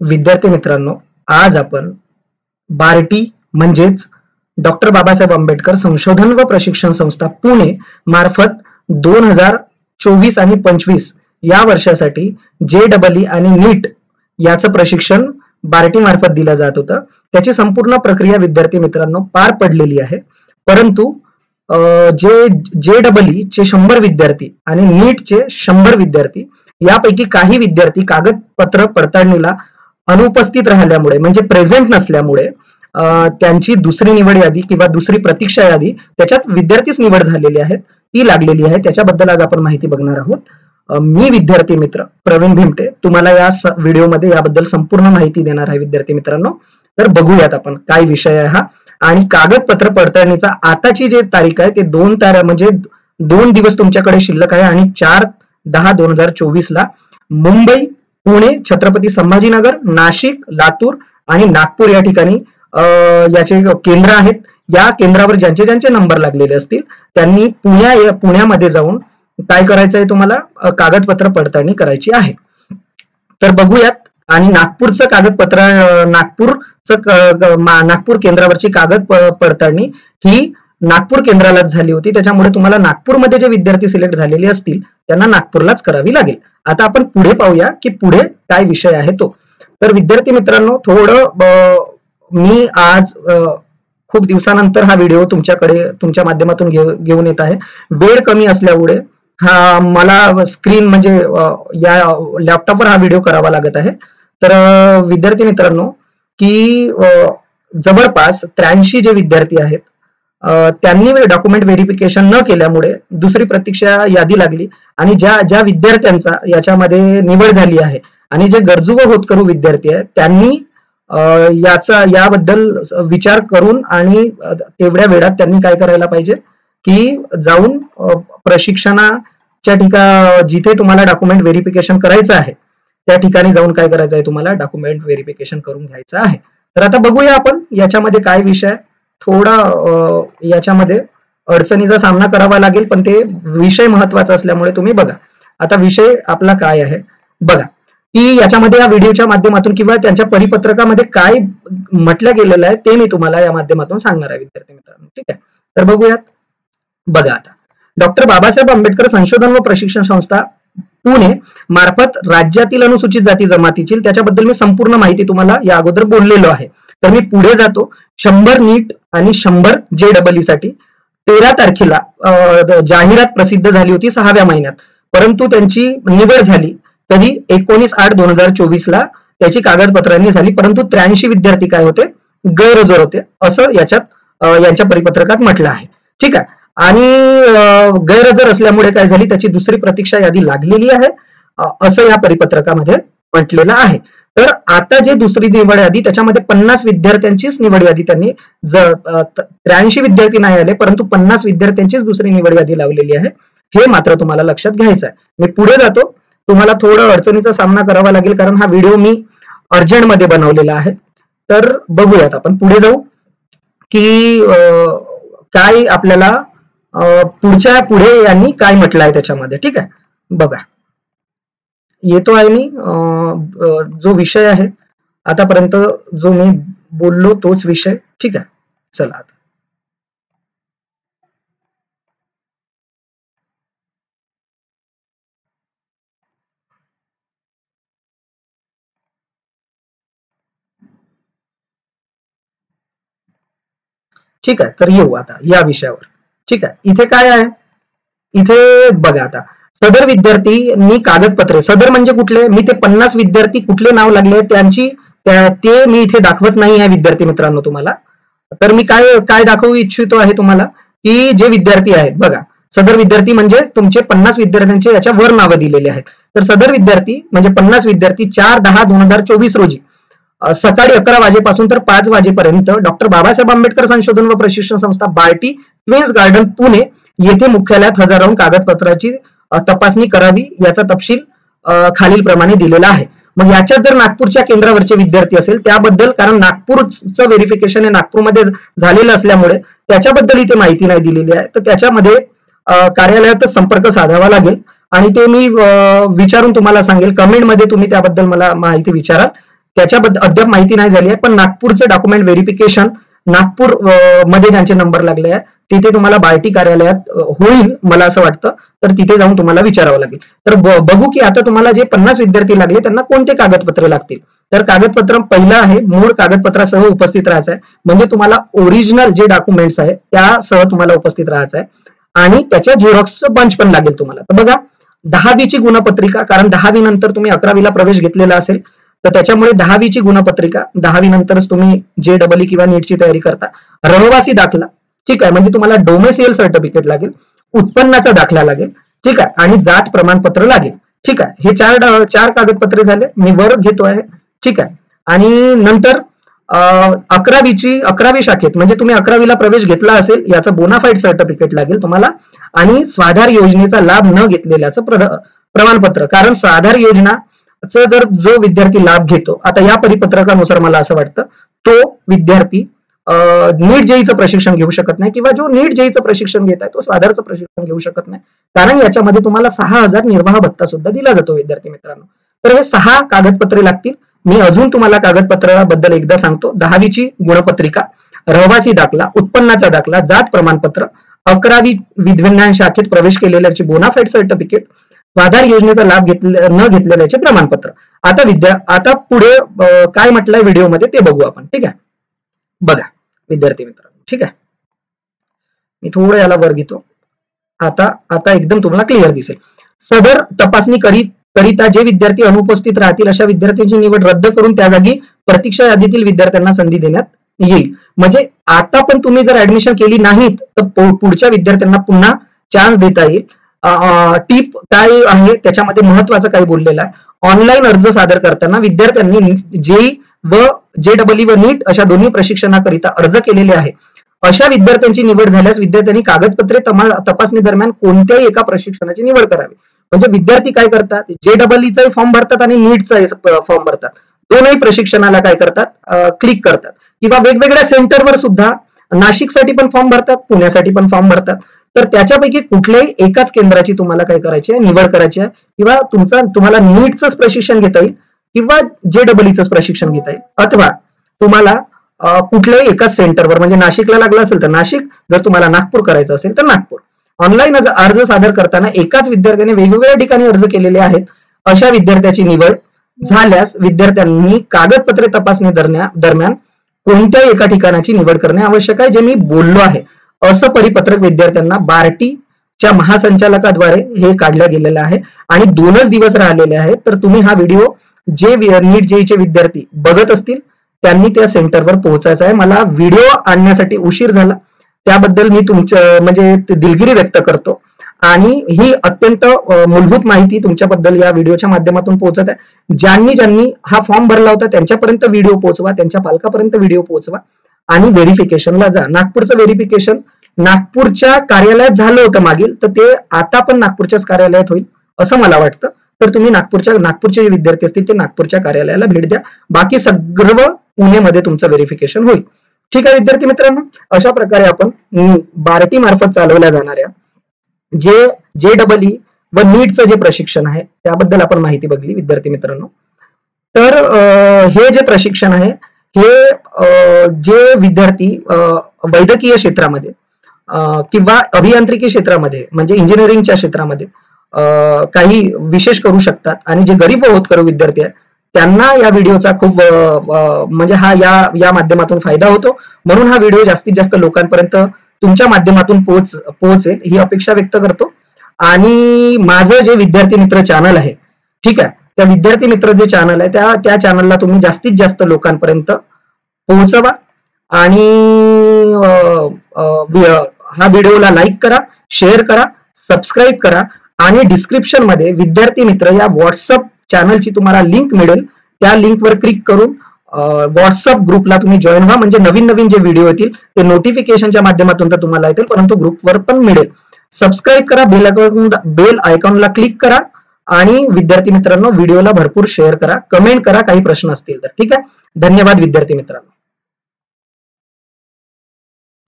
विद्यार्थी मित्रांनो, आज आपण बार्टी म्हणजेच डॉक्टर बाबासाहेब आंबेडकर संशोधन व प्रशिक्षण संस्था पुणे मार्फत 2024 आणि 25 या वर्षासाठी JEE आणि नीट याचं प्रशिक्षण बार्टी मार्फत दिलं जात होतं. त्याची संपूर्ण प्रक्रिया विद्यार्थी मित्रांनो पार पडलेली आहे. परंतु जे JEE चे 100 विद्यार्थी आणि नीटचे 100 विद्यार्थी यापैकी काही विद्यार्थी कागदपत्र पडताळणीला अनुपस्थित राहिल्यामुळे म्हणजे प्रेझेंट नसल्यामुळे त्यांची दुसरी निवड यादी किंवा दुसरी प्रतीक्षा यादी त्याच्यात विद्यार्थीच निवड झालेली आहेत ती लागलेली आहे. त्याच्याबद्दल आज आपण माहिती बघणार आहोत. मी विद्यार्थी मित्र प्रवीण भिमटे तुम्हाला या व्हिडिओमध्ये याबद्दल संपूर्ण माहिती देणार आहे. विद्यार्थी मित्रांनो, तर बघूयात आपण काय विषय आहे हा. आणि कागदपत्र पडताळणीचा आताची जी तारीख आहे ते 2 दिवस तुमच्याकडे शिल्लक आहे आणि 4/10/2024 ला मुंबई, पुणे, छत्रपती संभाजीनगर, नाशिक, लातूर आणि नागपूर या ठिकाणी याचे केंद्र आहेत. या केंद्रावर ज्यांचे ज्यांचे नंबर लागलेले असतील त्यांनी पुण्यामध्ये जाऊन काय करायचं आहे, तुम्हाला कागदपत्र पडताळणी करायची आहे. तर बघूयात. आणि नागपूरचं कागदपत्र नागपूर केंद्रावरची कागद पडताळणी ही नागपूर केंद्रालाच झाली होती. त्याच्यामुळे तुम्हाला नागपूरमध्ये जे विद्यार्थी सिलेक्ट झालेले असतील त्यांना नागपूरलाच करावी लागेल. आता आपण पुढे पाहूया की पुढे काय विषय आहे तो. तर विद्यार्थी मित्रांनो, थोडं मी आज खूप दिवसानंतर हा व्हिडिओ तुमच्या माध्यमातून घेऊन येत आहे. वेळ कमी असल्यामुळे मला स्क्रीन म्हणजे या लॅपटॉपवर हा व्हिडिओ करावा लागत आहे. तर विद्यार्थी मित्रांनो, की जवळपास 83 जे विद्यार्थी आहेत त्यांनी डॉक्युमेंट व्हेरिफिकेशन न केल्यामुळे दुसरी प्रतीक्षा यादी लागली आणि ज्या विद्यार्थ्यांचा याच्यामध्ये निवड झाली आहे आणि जे गरजू व होतकरू विद्यार्थी आहेत त्यांनी याबद्दल विचार करून आणि तेवढ्या वेळात त्यांनी काय करायला पाहिजे की जाऊन प्रशिक्षणाच्या ठिकाणी जिथे तुम्हाला डॉक्युमेंट व्हेरिफिकेशन करायचं आहे त्या ठिकाणी जाऊन काय करायचं आहे, तुम्हाला डॉक्युमेंट व्हेरिफिकेशन करून घ्यायचं आहे. तर आता बघूया आपण याच्यामध्ये काय विषय. थोडा याच्यामध्ये अडचणीचा सामना करावा लागेल पण ते विषय महत्वाचा असल्यामुळे तुम्ही बघा. आता विषय आपला काय आहे बघा, की याच्यामध्ये या व्हिडिओच्या माध्यमातून किंवा त्यांच्या परिपत्रकामध्ये काय म्हटलं गेलेलं आहे ते मी तुम्हाला या माध्यमातून सांगणार आहे विद्यार्थी मित्रांनो. ठीक आहे, तर बघूयात. बघा आता, डॉक्टर बाबासाहेब आंबेडकर संशोधन व प्रशिक्षण संस्था पुणे मार्फत राज्यातील अनुसूचित जाती जमातीची त्याच्याबद्दल मी संपूर्ण माहिती तुम्हाला या अगोदर बोललेलो आहे. तर मी पुढे जातो. 100 नीट आणि 100 JEE साठी 13 तारखेला जाहिरात प्रसिद्ध झाली होती 6व्या महिन्यात. परंतु त्यांची निवड झाली कधी 19/8/2024 ला त्याची कागदपत्रांनी झाली. परंतु 83 विद्यार्थी काय होते, गैरहजर होते असं यांच्या परिपत्रकात म्हटलं आहे. ठीक आहे. आणि गैरहजर असल्यामुळे काय झाली, त्याची दुसरी प्रतीक्षा यादी लागलेली आहे असं या परिपत्रकामध्ये म्हटलेलं आहे. तर आता जे दुसरी निवड यादी त्याच्यामध्ये 50 विद्यार्थ्यांचीच निवड यादी त्यांनी 83 विद्यार्थी नाही आले परंतु 50 विद्यार्थ्यांचीच दुसरी निवड यादी लावलेली आहे. हे मात्र तुम्हाला लक्षात घ्यायचं आहे. मी पुढे जातो. तुम्हाला थोडं अडचणीचा सामना करावा लागेल कारण हा व्हिडिओ मी अर्जंटमध्ये बनवलेला आहे. तर बघूयात आपण पुढे जाऊ की काय आपल्याला पुढे यांनी काय म्हटलं आहे त्याच्यामध्ये. ठीक आहे, बघा येतो आहे मी. जो विषय आहे आतापर्यंत जो मी बोललो तोच विषय. ठीक आहे, चला आता. ठीक आहे, तर येऊ आता या विषयावर. ठीक आहे, इथे काय आहे, इथे बघा आता सदर विद्यार्थ्यांनी कागदपत्रे, सदर म्हणजे कुठले, मी ते 50 विद्यार्थी कुठले नाव लागले ते मी इथे दाखवत नाही आहे विद्यार्थी मित्रांनो तुम्हाला. तर मी काय दाखवू इच्छितो आहे तुम्हाला की जे विद्यार्थी आहेत बघा, सदर विद्यार्थी म्हणजे तुमचे 50 विद्यार्थ्यांचे याच्यावर नावं दिलेले आहेत. तर सदर विद्यार्थी म्हणजे 50 विद्यार्थी 4/10/2024 रोजी सकाळी 11 वाजेपासून तर 5 वाजेपर्यंत डॉक्टर बाबासाहेब आंबेडकर संशोधन व प्रशिक्षण संस्था बार्टी क्वीन्स गार्डन पुणे येथे मुख्यालयात हजर राहून कागदपत्राची तपासणी करावी याचा तपशील खालील प्रमाणे दिलेला आहे. मग याच्यात जर नागपूरच्या केंद्रावरचे विद्यार्थी असेल त्याबद्दल, कारण नागपूरचं व्हेरिफिकेशन हे नागपूरमध्ये झालेलं असल्यामुळे त्याच्याबद्दल इथे माहिती नाही दिलेली आहे. तर त्याच्यामध्ये कार्यालयातच संपर्क साधावा लागेल आणि ते मी विचारून तुम्हाला सांगेल. कमेंटमध्ये तुम्ही त्याबद्दल मला माहिती विचाराल त्याच्याबद्दल अद्याप माहिती नाही झाली आहे, पण नागपूरचं डॉक्युमेंट व्हेरिफिकेशन नागपूर मध्ये ज्यांचे नंबर लागले आहे तिथे तुम्हाला बार्टी कार्यालयात होईल मला असं वाटतं, तर तिथे जाऊन तुम्हाला विचारावं लागेल. तर बघू की आता तुम्हाला जे 50 विद्यार्थी लागले त्यांना कोणते कागदपत्र लागतील. तर कागदपत्र पहिलं आहे मूळ कागदपत्रासह उपस्थित राहायचं आहे, म्हणजे तुम्हाला ओरिजिनल जे डॉक्युमेंट्स आहे त्यासह तुम्हाला उपस्थित राहायचं आहे आणि त्याच्या झेरॉक्सचं बंच पण लागेल तुम्हाला. तर बघा 10वीची गुणपत्रिका, कारण 10वी नंतर तुम्ही 11वीला प्रवेश घेतलेला असेल तर त्याच्यामुळे 10वीची गुणपत्रिका, 10वी नंतरच तुम्ही JEE किंवा नीटची तयारी करता. रहिवासी दाखला, ठीक आहे, म्हणजे तुम्हाला डोमेसियल सर्टिफिकेट लागेल, उत्पन्नाचा दाखला लागेल, ठीक आहे, आणि जात प्रमाणपत्र लागेल. ठीक आहे, हे चार कागदपत्रे झाले, मी वर घेतो आहे. ठीक आहे, आणि नंतर 11वी शाखेत म्हणजे तुम्ही 11वीला प्रवेश घेतला असेल याचं बोनाफाईड सर्टिफिकेट लागेल तुम्हाला, आणि स्वाधार योजनेचा लाभ न घेतलेल्याचं प्रमाणपत्र. कारण स्वाधार योजना जर जो विद्यार्थी लाभ घेतो, आता या परिपत्रकानुसार मला असं वाटतं तो विद्यार्थी नीट जेईचं प्रशिक्षण घेऊ शकत नाही, किंवा जो नीट जेईचं प्रशिक्षण घेत आहे तो स्वाधारचं प्रशिक्षण घेऊ शकत नाही, कारण याच्यामध्ये तुम्हाला 6,000 निर्वाह भत्ता सुद्धा दिला जातो विद्यार्थी मित्रांनो. तर हे 6 कागदपत्रे लागतील. मी अजून तुम्हाला कागदपत्राबद्दल एकदा सांगतो. 10वीची गुणपत्रिका, रहिवासी दाखला, उत्पन्नाचा दाखला, जात प्रमाणपत्र, 11वी विज्ञान शाखेत प्रवेश केलेल्याचे बोनाफाईड सर्टिफिकेट, स्वाधार योजनेचा लाभ न घेतलेल्याचे प्रमाणपत्र. आता पुढे काय म्हटलंय व्हिडिओमध्ये ते बघू आपण. ठीक आहे, बघा विद्यार्थी मित्रांनो. ठीक आहे, मी थोडं याला वर घेतो. आता एकदम तुम्हाला क्लिअर दिसेल. सदर तपासणी करिता जे विद्यार्थी अनुपस्थित राहतील अशा विद्यार्थ्यांची निवड रद्द करून त्या जागी प्रतीक्षा यादीतील विद्यार्थ्यांना संधी देण्यात येईल. म्हणजे आता पण तुम्ही जर ऍडमिशन केली नाहीत तर पुढच्या विद्यार्थ्यांना पुन्हा चान्स देता येईल. टीप काय आहे त्याच्यामध्ये महत्वाचं काही बोललेलं आहे. ऑनलाईन अर्ज सादर करताना विद्यार्थ्यांनी JEE व JEE व नीट अशा दोन्ही प्रशिक्षणाकरिता अर्ज केलेले आहे. अशा विद्यार्थ्यांची निवड झाल्यास विद्यार्थ्यांनी कागदपत्रे तपासणी दरम्यान कोणत्याही एका प्रशिक्षणाची निवड करावी. म्हणजे विद्यार्थी काय करतात, JEEचा फॉर्म भरतात आणि नीटचा फॉर्म भरतात, दोनही प्रशिक्षणाला काय करतात, क्लिक करतात, किंवा वेगवेगळ्या सेंटरवर सुद्धा नाशिकसाठी पण फॉर्म भरतात, पुण्यासाठी पण फॉर्म भरतात. तर त्याच्यापैकी कुठल्याही एकाच केंद्राची तुम्हाला काय करायची आहे, निवड करायची आहे, किंवा तुम्हाला नीटचंच प्रशिक्षण घेता येईल किंवा JEEचंच प्रशिक्षण घेता येईल, अथवा तुम्हाला कुठल्याही एकाच सेंटरवर, म्हणजे नाशिकला लागलं असेल तर नाशिक, जर तुम्हाला नागपूर करायचं असेल तर नागपूर. ऑनलाईन अर्ज सादर करताना एकाच विद्यार्थ्याने वेगवेगळ्या ठिकाणी अर्ज केलेले आहेत अशा विद्यार्थ्याची निवड झाल्यास विद्यार्थ्यांनी कागदपत्रे तपासणी दरम्यान कोणत्याही एका ठिकाणाची निवड करणे आवश्यक आहे, जे मी बोललो आहे. असं परिपत्रक विद्यार्थ्यांना बार्टीच्या महासंचालकाद्वारे हे काढलं गेलेलं आहे आणि 2च दिवस राहिलेले आहेत. तर तुम्ही हा व्हिडिओ जे नीट JEEचे विद्यार्थी बघत असतील त्यांनी त्या सेंटरवर पोहोचायचं आहे. मला व्हिडिओ आणण्यासाठी उशीर झाला त्याबद्दल मी तुमचं म्हणजे दिलगिरी व्यक्त करतो, आणि ही अत्यंत मूलभूत माहिती तुमच्याबद्दल या व्हिडिओच्या माध्यमातून पोहोचत आहे. ज्यांनी हा फॉर्म भरला होता त्यांच्यापर्यंत व्हिडिओ पोहोचवा, त्यांच्या पालकापर्यंत व्हिडिओ पोहोचवा, आणि व्हेरिफिकेशनला जा. नागपूरचं व्हेरिफिकेशन नागपूरच्या कार्यालयात झालं होतं मागील, तर ते आता पण नागपूरच्याच कार्यालयात होईल असं मला वाटतं. तर तुम्ही नागपूरचे जे विद्यार्थी असतील ते नागपूरच्या कार्यालयाला भेट द्या. बाकी सर्व पुणेमध्ये तुमचं व्हेरिफिकेशन होईल. ठीक आहे विद्यार्थी मित्रांनो, अशा प्रकारे आपण बार्टी मार्फत चालवल्या जाणाऱ्या JEE व नीटचं जे प्रशिक्षण आहे त्याबद्दल आपण माहिती बघली विद्यार्थी मित्रांनो. तर हे जे प्रशिक्षण आहे हे जे विद्यार्थी वैद्यकीय क्षेत्रामध्ये किंवा अभियांत्रिकी क्षेत्रामध्ये म्हणजे इंजिनिअरिंगच्या क्षेत्रामध्ये काही विशेष करू शकतात, आणि जे गरीब व होतकरू विद्यार्थी आहेत त्यांना या व्हिडिओचा खूप म्हणजे या माध्यमातून फायदा होतो. म्हणून हा व्हिडिओ जास्तीत जास्त लोकांपर्यंत तुमच्या माध्यमातून पोहोचेल ही अपेक्षा व्यक्त करतो. आणि माझं जे विद्यार्थी मित्र चॅनल आहे, ठीक आहे, त्या विद्यार्थी मित्र जे चॅनल आहे त्या चॅनलला तुम्ही जास्तीत जास्त लोकांपर्यंत पोहोचवा, आणि हा व्हिडिओला लाईक करा, शेअर करा, सबस्क्राईब करा, आणि डिस्क्रिप्शन मध्ये विद्यार्थी मित्र या व्हॉट्सअप चॅनलची तुम्हाला लिंक मिळेल. त्या लिंकवर क्लिक करून व्हॉट्सअप ग्रुपला तुम्ही जॉईन व्हा, म्हणजे नवीन जे व्हिडिओ येतील ते नोटिफिकेशनच्या माध्यमातून तर तुम्हाला येतील, परंतु ग्रुपवर पण मिळेल. सबस्क्राईब करा, बेल आयकॉनला क्लिक करा, आणि विद्यार्थी मित्रांनो व्हिडिओला भरपूर शेअर करा, कमेंट करा काही प्रश्न असतील तर. ठीक आहे, धन्यवाद विद्यार्थी मित्रांनो.